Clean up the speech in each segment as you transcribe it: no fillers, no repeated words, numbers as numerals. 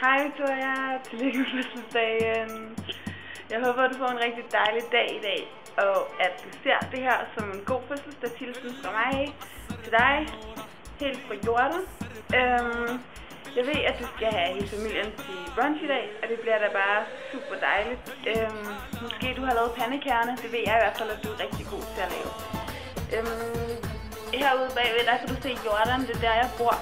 Hej Victoria, tillykke med fødselsdagen. Jeg håber, du får en rigtig dejlig dag i dag, og at du ser det her som en god fødselsdagshilsen fra mig til dig, helt fra Jordan. Jeg ved, at du skal have hele familien til brunch i dag, og det bliver da bare super dejligt. Måske du har lavet pandekærne, det ved jeg i hvert fald, at du er rigtig god til at lave. Herude bagved, der kan du se Jordan, det er der jeg bor.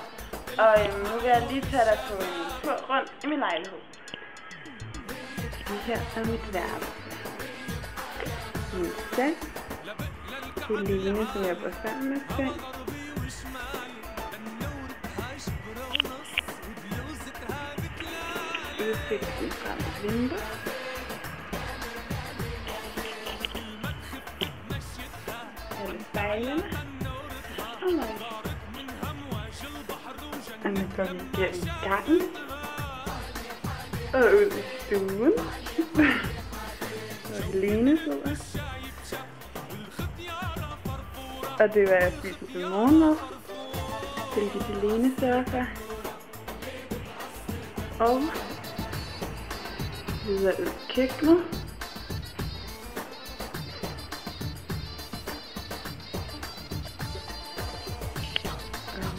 Og nu vil jeg lige tage dig på en tur rundt i min lejlighed. Det her er mit værelse. Min seng. Helene, som jeg bor sammen med seng. Udsigten fra mit vindue. Alle spejlene. Og mig. Og nu går vi igennem gangen. Og ud i stuen. Og Helene sidder. Og det var jeg spiser til morgenmad. Hvilket Helene sørger for. Og videre ud i køkkenet.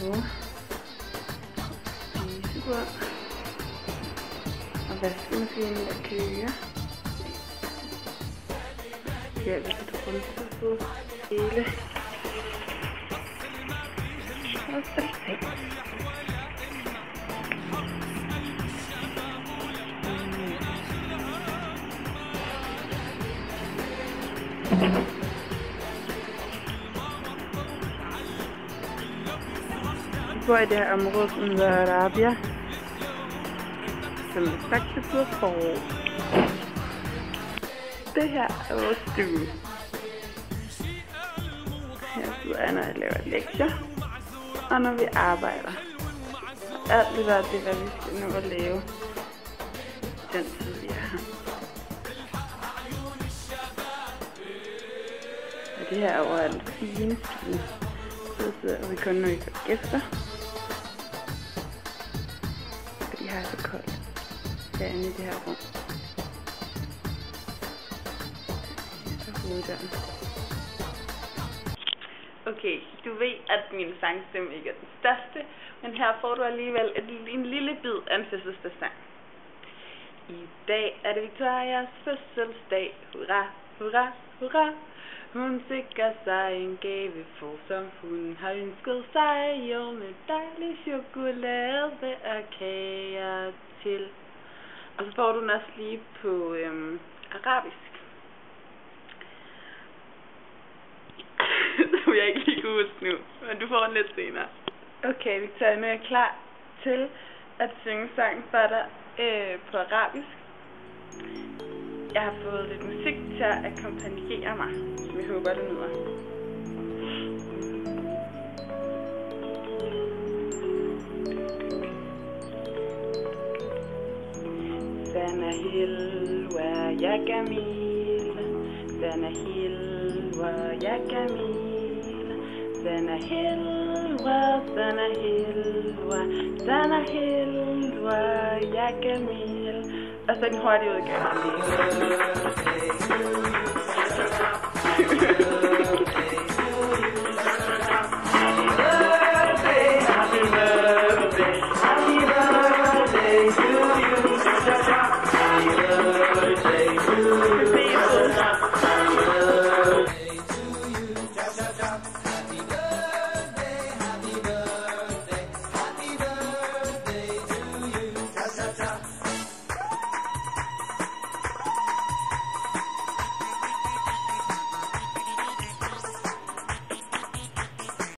Og spisebord. Og vaskemaskinen, der kører. Her er lidt rundt på hele. Og så seng. Vi bor i det her område, som hedder Arabia, som er faktisk på forår. Det her er vores stue. Her sidder jeg, når jeg laver lektier, og når vi arbejder. Alt det der, det er, hvad vi skal nå at lave den tid, vi er her. Og det her er over en fine stue. Så sidder vi kun, når vi får gæster. Og de har så koldt herinde i det her rum. Og hoveddøren. Okay, du ved, at min sangstemme ikke er den største, men her får du alligevel en lille bid af en fødselsdagssang. I dag er det Victorias fødselsdag. Hurra, hurra, hurra. Hun sikrer sig en gavefog, som hun har ønsket sig, jo med dejlig chokolade og kager til. Og så får du den også lige på arabisk. Så vil jeg ikke lige kunne huske nu, men du får den lidt senere. Okay, Victoria, nu er jeg klar til at synge sangen for dig på arabisk. Jeg har fået lidt musik til at akkompagnere mig, som jeg håber, du nyder. Sana hilwa ya jamil, sana hilwa ya jamil, sana hilwa, sana hilwa, sana hilwa ya jamil. Og så den hurtige udgave.